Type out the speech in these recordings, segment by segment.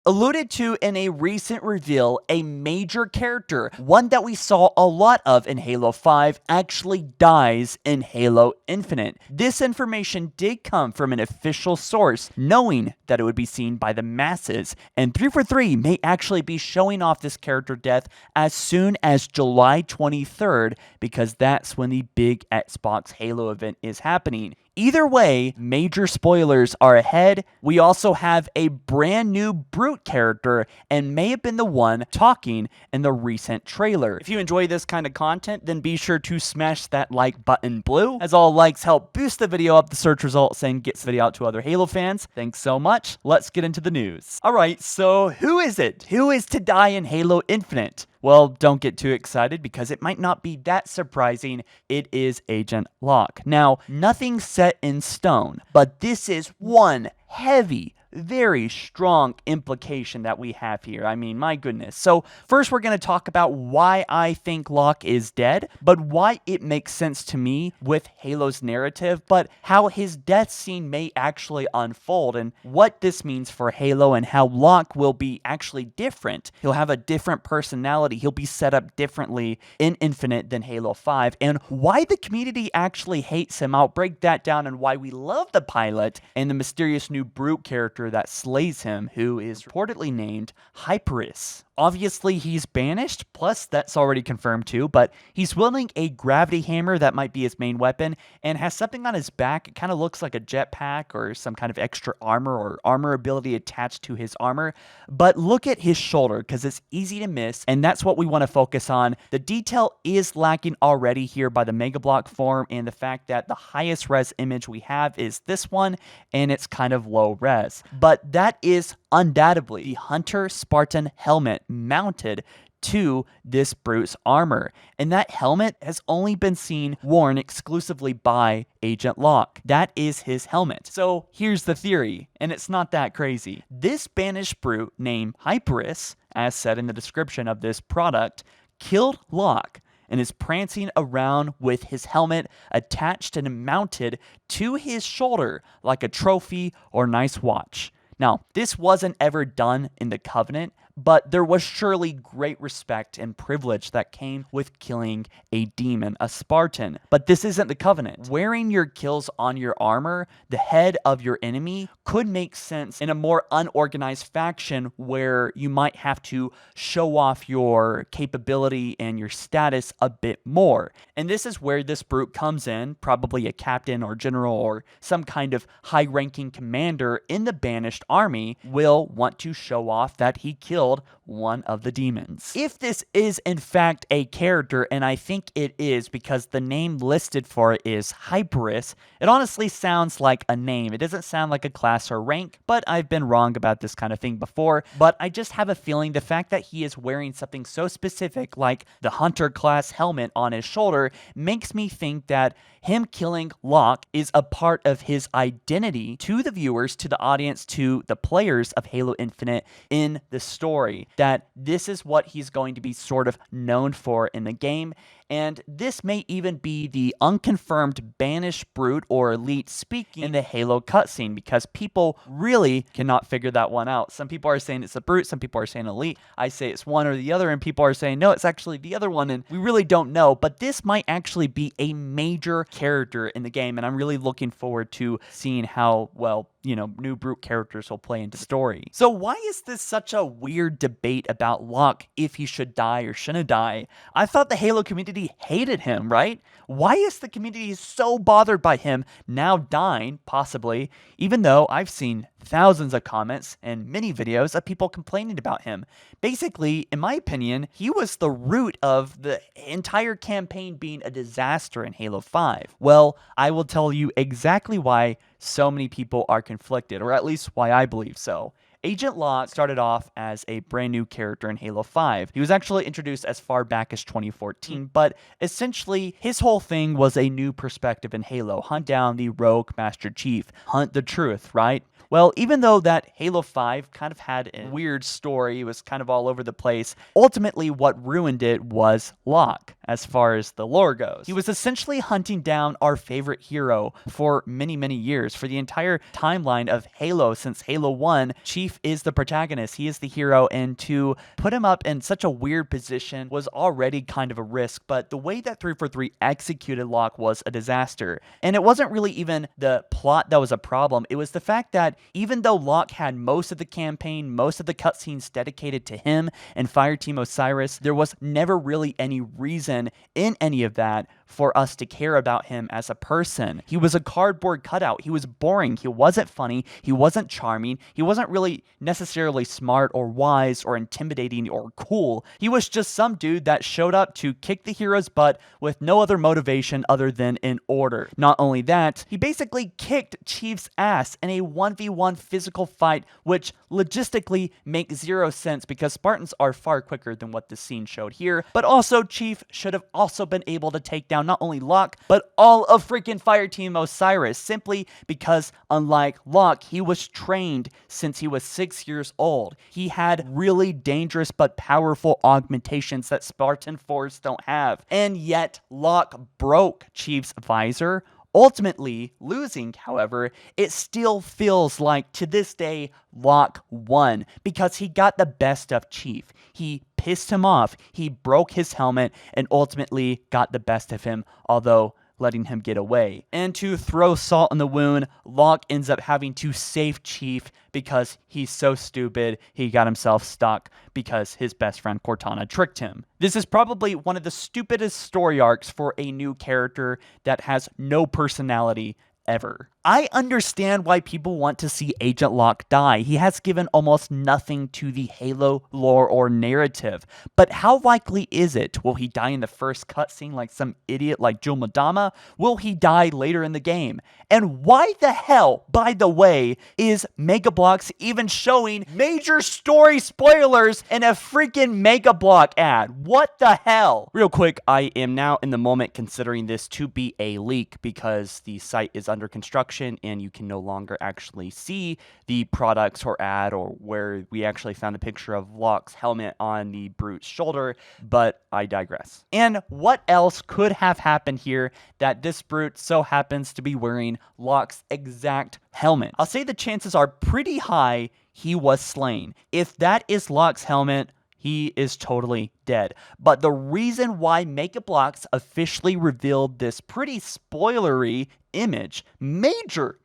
Alluded to in a recent reveal, a major character, one that we saw a lot of in Halo 5, actually dies in Halo Infinite. This information did come from an official source, knowing that it would be seen by the masses, and 343 may actually be showing off this character death as soon as July 23rd, because that's when the big Xbox Halo event is happening. Either way, major spoilers are ahead. We also have a brand new Brute character and may have been the one talking in the recent trailer. If you enjoy this kind of content, then be sure to smash that like button blue, as all likes help boost the video up the search results and gets the video out to other Halo fans. Thanks so much. Let's get into the news. Alright, so who is it? Who is to die in Halo Infinite? Well, don't get too excited because it might not be that surprising. It is Agent Locke. Now, nothing's set in stone, but this is one heavy, very strong implication that we have here. I mean, my goodness. So first we're going to talk about why I think Locke is dead, but why it makes sense to me with Halo's narrative, but how his death scene may actually unfold and what this means for Halo and how Locke will be actually different. He'll have a different personality. He'll be set up differently in Infinite than Halo 5, and why the community actually hates him. I'll break that down, and why we love the pilot and the mysterious new Brute character that slays him, who is reportedly named Hyperius. Obviously, he's banished, plus that's already confirmed too, but he's wielding a gravity hammer that might be his main weapon, and has something on his back. It kind of looks like a jetpack or some kind of extra armor or armor ability attached to his armor. But look at his shoulder, because it's easy to miss, and that's what we want to focus on. The detail is lacking already here by the Mega Block form, and the fact that the highest res image we have is this one, and it's kind of low res. But that is undoubtedly the Hunter Spartan helmet mounted to this Brute's armor, and that helmet has only been seen worn exclusively by Agent Locke. That is his helmet. So here's the theory, and it's not that crazy. This banished Brute named Hyperius, as said in the description of this product, killed Locke and is prancing around with his helmet attached and mounted to his shoulder like a trophy or nice watch. Now, this wasn't ever done in the Covenant, but there was surely great respect and privilege that came with killing a demon, a Spartan. But this isn't the Covenant. Wearing your kills on your armor, the head of your enemy, could make sense in a more unorganized faction where you might have to show off your capability and your status a bit more. And this is where this Brute comes in, probably a captain or general or some kind of high-ranking commander in the banished army will want to show off that he killed one of the demons. If this is in fact a character, and I think it is because the name listed for it is Hyperius, it honestly sounds like a name. It doesn't sound like a class or rank, but I've been wrong about this kind of thing before. But I just have a feeling the fact that he is wearing something so specific like the Hunter class helmet on his shoulder makes me think that him killing Locke is a part of his identity to the viewers, to the audience, to the players of Halo Infinite in the story. That this is what he's going to be sort of known for in the game. And this may even be the unconfirmed banished Brute or elite speaking in the Halo cutscene, because people really cannot figure that one out. Some people are saying it's a Brute, some people are saying elite. I say it's one or the other, and people are saying no, it's actually the other one, and we really don't know. But this might actually be a major character in the game, and I'm really looking forward to seeing how, well, new Brute characters will play into story. So why is this such a weird debate about Locke, if he should die or shouldn't die? I thought the Halo community hated him, right? Why is the community so bothered by him now dying, possibly, even though I've seen thousands of comments and many videos of people complaining about him? Basically, in my opinion, he was the root of the entire campaign being a disaster in Halo 5. Well, I will tell you exactly why so many people are conflicted, or at least why I believe so. Agent Locke started off as a brand new character in Halo 5. He was actually introduced as far back as 2014, but essentially his whole thing was a new perspective in Halo. Hunt down the rogue Master Chief. Hunt the truth, right? Well, even though that Halo 5 kind of had a weird story, it was kind of all over the place, ultimately what ruined it was Locke, as far as the lore goes. He was essentially hunting down our favorite hero for many, many years. For the entire timeline of Halo, since Halo 1, Chief is the protagonist, he is the hero, and to put him up in such a weird position was already kind of a risk, but the way that 343 executed Locke was a disaster. And it wasn't really even the plot that was a problem, it was the fact that even though Locke had most of the campaign, most of the cutscenes dedicated to him and Fireteam Osiris, there was never really any reason in any of that for us to care about him as a person. He was a cardboard cutout. He was boring. He wasn't funny. He wasn't charming. He wasn't really necessarily smart or wise or intimidating or cool. He was just some dude that showed up to kick the hero's butt with no other motivation other than in order. Not only that, he basically kicked Chief's ass in a 1v1 physical fight, which logistically makes zero sense because Spartans are far quicker than what this scene showed here. But also, Chief should have also been able to take down not only Locke, but all of freaking Fireteam Osiris, simply because unlike Locke, he was trained since he was 6 years old. He had really dangerous but powerful augmentations that Spartan Force don't have. And yet, Locke broke Chief's visor, ultimately losing. However, it still feels like to this day Locke won because he got the best of Chief. He pissed him off, he broke his helmet, and ultimately got the best of him, although letting him get away. And to throw salt in the wound, Locke ends up having to save Chief because he's so stupid he got himself stuck because his best friend Cortana tricked him. This is probably one of the stupidest story arcs for a new character that has no personality ever. I understand why people want to see Agent Locke die. He has given almost nothing to the Halo lore or narrative. But how likely is it? Will he die in the first cutscene like some idiot like Jul 'Mdama? Will he die later in the game? And why the hell, by the way, is Mega Bloks even showing major story spoilers in a freaking Mega Blok ad? What the hell? Real quick, I am now in the moment considering this to be a leak because the site is under construction and you can no longer actually see the products or ad or where we actually found the picture of Locke's helmet on the Brute's shoulder, but I digress. And what else could have happened here that this Brute so happens to be wearing Locke's exact helmet? I'll say the chances are pretty high he was slain. If that is Locke's helmet, he is totally dead. But the reason why Mega Bloks officially revealed this pretty spoilery image, major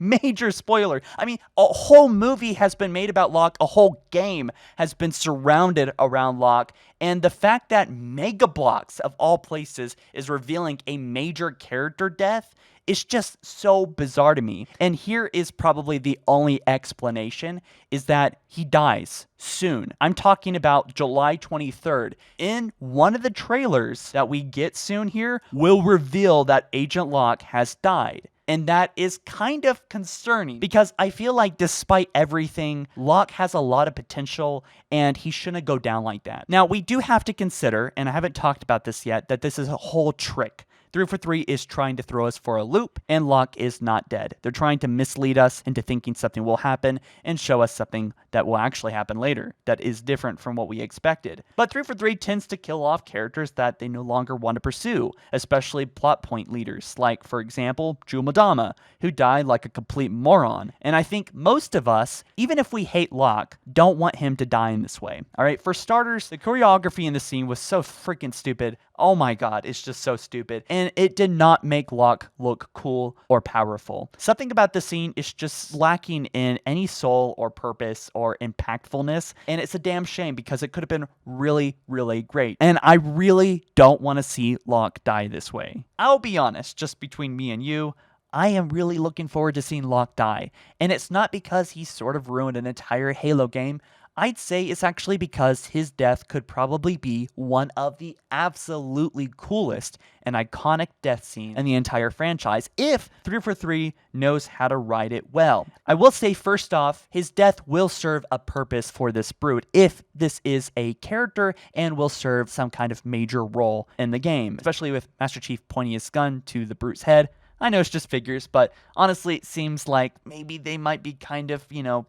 spoiler. I mean, a whole movie has been made about Locke, a whole game has been surrounded around Locke, and the fact that Mega Bloks, of all places, is revealing a major character death is just so bizarre to me. And here is probably the only explanation, is that he dies soon. I'm talking about July 23rd. In one of the trailers that we get soon here, will reveal that Agent Locke has died. And that is kind of concerning because I feel like despite everything, Locke has a lot of potential and he shouldn't go down like that. Now, we do have to consider, and I haven't talked about this yet, that this is a whole trick. 343 is trying to throw us for a loop, and Locke is not dead. They're trying to mislead us into thinking something will happen and show us something that will actually happen later that is different from what we expected. But 343 tends to kill off characters that they no longer want to pursue, especially plot point leaders, like, for example, Jul 'Mdama, who died like a complete moron. And I think most of us, even if we hate Locke, don't want him to die in this way. Alright, for starters, the choreography in the scene was so freaking stupid. Oh my god, it's just so stupid. And it did not make Locke look cool or powerful. Something about the scene is just lacking in any soul or purpose or impactfulness. And it's a damn shame because it could have been really, really great. And I really don't want to see Locke die this way. I'll be honest, just between me and you, I am really looking forward to seeing Locke die. And it's not because he sort of ruined an entire Halo game. I'd say it's actually because his death could probably be one of the absolutely coolest and iconic death scenes in the entire franchise if 343 knows how to write it well. I will say first off, his death will serve a purpose for this Brute if this is a character and will serve some kind of major role in the game, especially with Master Chief pointing his gun to the Brute's head. I know it's just figures, but honestly, it seems like maybe they might be kind of,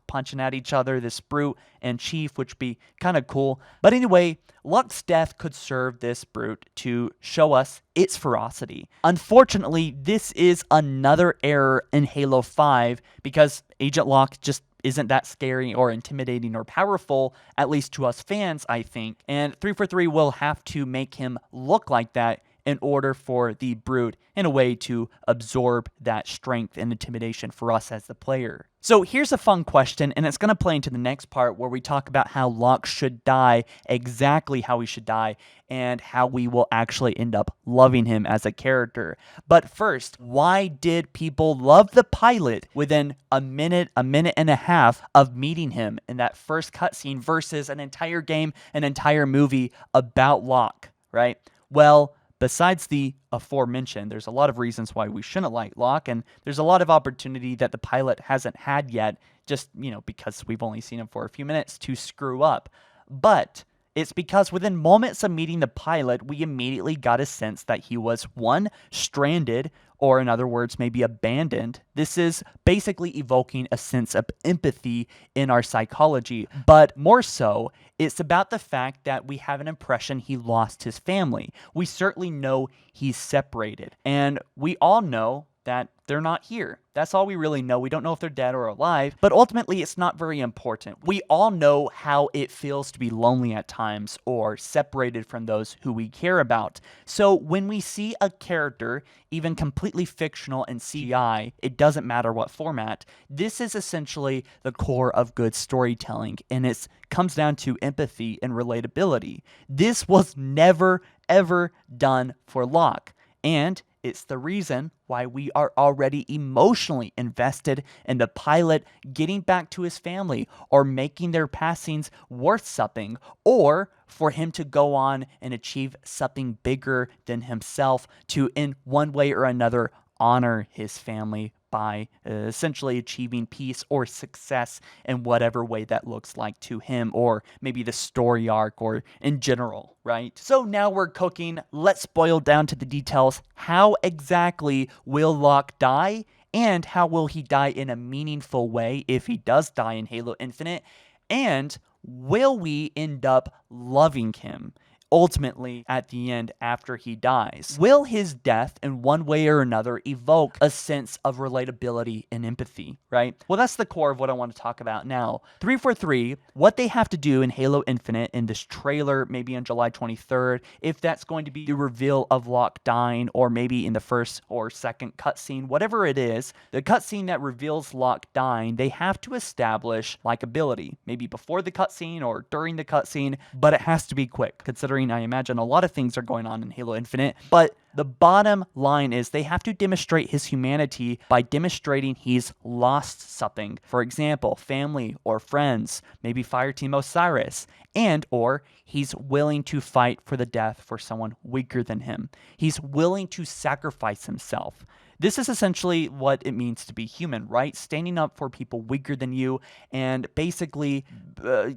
punching at each other, this Brute and Chief, which would be kind of cool. But anyway, Luck's death could serve this Brute to show us its ferocity. Unfortunately, this is another error in Halo 5 because Agent Locke just isn't that scary or intimidating or powerful, at least to us fans, I think. And 343 will have to make him look like that in order for the Brute, in a way, to absorb that strength and intimidation for us as the player. So here's a fun question, and it's going to play into the next part where we talk about how Locke should die, exactly how he should die, and how we will actually end up loving him as a character. But first, why did people love the pilot within a minute and a half of meeting him in that first cutscene versus an entire game, an entire movie about Locke, right? Well, besides the aforementioned, there's a lot of reasons why we shouldn't like Locke, and there's a lot of opportunity that the pilot hasn't had yet, just, because we've only seen him for a few minutes, to screw up. But it's because within moments of meeting the pilot, we immediately got a sense that he was, one, stranded, or in other words, maybe abandoned. This is basically evoking a sense of empathy in our psychology. But more so, it's about the fact that we have an impression he lost his family. We certainly know he's separated. And we all know that they're not here. That's all we really know. We don't know if they're dead or alive, but ultimately it's not very important. We all know how it feels to be lonely at times or separated from those who we care about. So when we see a character, even completely fictional and CGI, it doesn't matter what format, this is essentially the core of good storytelling, and it comes down to empathy and relatability. This was never, ever done for Locke, and it's the reason why we are already emotionally invested in the pilot getting back to his family or making their passings worth something, or for him to go on and achieve something bigger than himself to, in one way or another, honor his family by essentially achieving peace or success in whatever way that looks like to him, or maybe the story arc, or in general, right? So now we're cooking. Let's boil down to the details. How exactly will Locke die, and how will he die in a meaningful way if he does die in Halo Infinite? And will we end up loving him ultimately at the end after he dies? Will his death in one way or another evoke a sense of relatability and empathy, right? Well, that's the core of what I want to talk about now. 343, what they have to do in Halo Infinite in this trailer, maybe on July 23rd, if that's going to be the reveal of Locke dying, or maybe in the first or second cutscene, whatever it is, the cutscene that reveals Locke dying, they have to establish likability, maybe before the cutscene or during the cutscene, but it has to be quick, considering I imagine a lot of things are going on in Halo Infinite. But the bottom line is they have to demonstrate his humanity by demonstrating he's lost something. For example, family or friends, maybe Fireteam Osiris, and or he's willing to fight for the death for someone weaker than him. He's willing to sacrifice himself. This is essentially what it means to be human, right? Standing up for people weaker than you and basically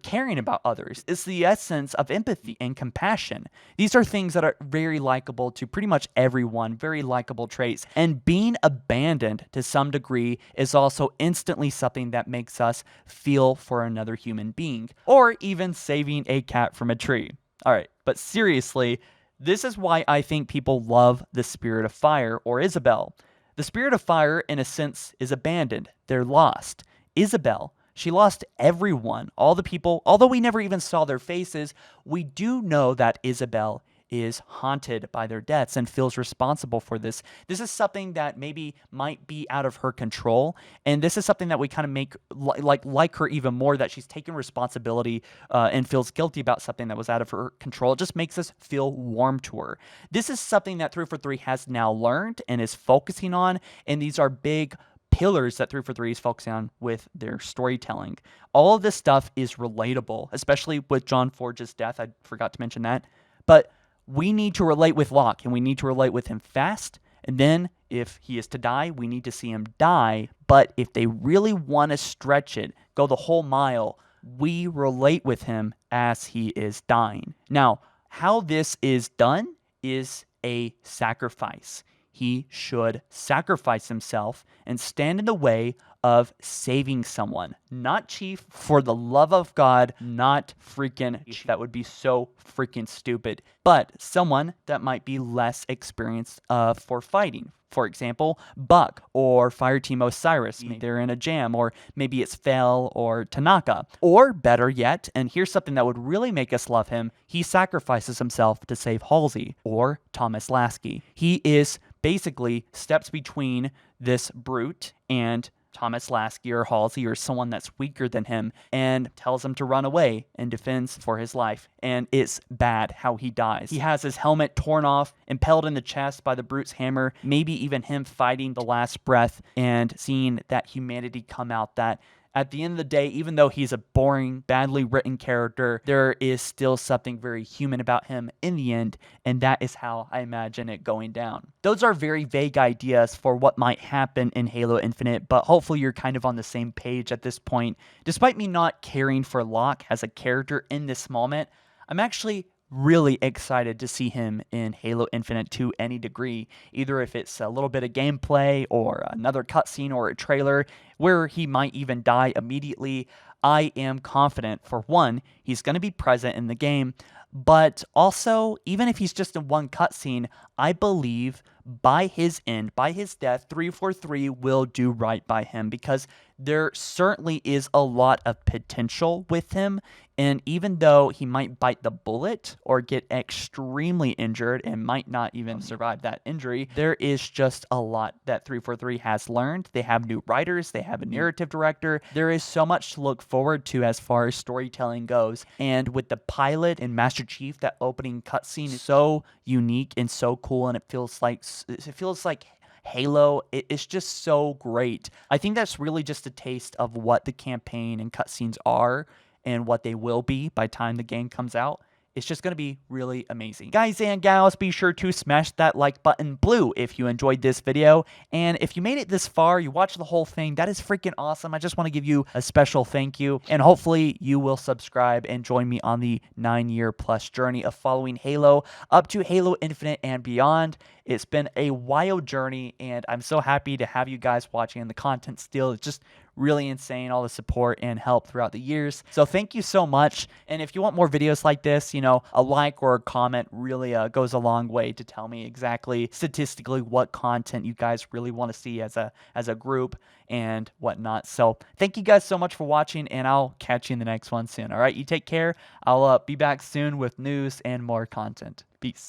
caring about others. It's the essence of empathy and compassion. These are things that are very likable to pretty much everyone, very likable traits. And being abandoned to some degree is also instantly something that makes us feel for another human being, or even saving a cat from a tree. All right, but seriously, this is why I think people love the Spirit of Fire, or Isabel. The Spirit of Fire, in a sense, is abandoned. They're lost. Isabel, she lost everyone, all the people. Although we never even saw their faces, we do know that Isabel is haunted by their deaths and feels responsible for this. This is something that maybe might be out of her control, and this is something that we kind of make like her even more, that she's taken responsibility and feels guilty about something that was out of her control. It just makes us feel warm to her. This is something that 343 has now learned and is focusing on, and these are big pillars that 343 is focusing on with their storytelling. All of this stuff is relatable, especially with John Forge's death. I forgot to mention that. But we need to relate with Locke, and we need to relate with him fast. And then if he is to die, we need to see him die. But if they really want to stretch it, go the whole mile, we relate with him as he is dying. Now, how this is done is a sacrifice. he should sacrifice himself and stand in the way of saving someone. Not Chief, for the love of God, not freaking Chief. That would be so freaking stupid. But someone that might be less experienced for fighting. For example, Buck or Fireteam Osiris. Maybe they're in a jam, or maybe it's Fel or Tanaka. Or better yet, and here's something that would really make us love him, he sacrifices himself to save Halsey or Thomas Lasky. He is basically steps between this brute and Thomas Lasky or Halsey or someone that's weaker than him, and tells him to run away and defends for his life. And it's bad how he dies. He has his helmet torn off, impaled in the chest by the brute's hammer, maybe even him fighting the last breath and seeing that humanity come out, that at the end of the day, even though he's a boring, badly written character, there is still something very human about him in the end, and that is how I imagine it going down. Those are very vague ideas for what might happen in Halo Infinite, but hopefully you're kind of on the same page at this point. Despite me not caring for Locke as a character in this moment, I'm actually really excited to see him in Halo Infinite to any degree, either if it's a little bit of gameplay or another cutscene or a trailer where he might even die immediately. I am confident, for one, he's going to be present in the game, but also, even if he's just in one cutscene, I believe by his end, by his death, 343 will do right by him, because there certainly is a lot of potential with him. And even though he might bite the bullet or get extremely injured and might not even survive that injury, there is just a lot that 343 has learned. They have new writers, they have a narrative director. There is so much to look forward to as far as storytelling goes. And with the pilot and Master Chief, that opening cutscene is so unique and so cool, and it feels like Halo. It's just so great. I think that's really just a taste of what the campaign and cutscenes are and what they will be by the time the game comes out. It's just going to be really amazing. Guys and gals, be sure to smash that like button blue if you enjoyed this video. And if you made it this far, you watched the whole thing, that is freaking awesome. I just want to give you a special thank you. And hopefully you will subscribe and join me on the 9-year-plus journey of following Halo up to Halo Infinite and beyond. It's been a wild journey, and I'm so happy to have you guys watching, and the content still is just really insane, all the support and help throughout the years. So thank you so much. And if you want more videos like this, you know, a like or a comment really goes a long way to tell me exactly statistically what content you guys really want to see as a group and whatnot. So thank you guys so much for watching, and I'll catch you in the next one soon. All right, you take care. I'll be back soon with news and more content. Peace.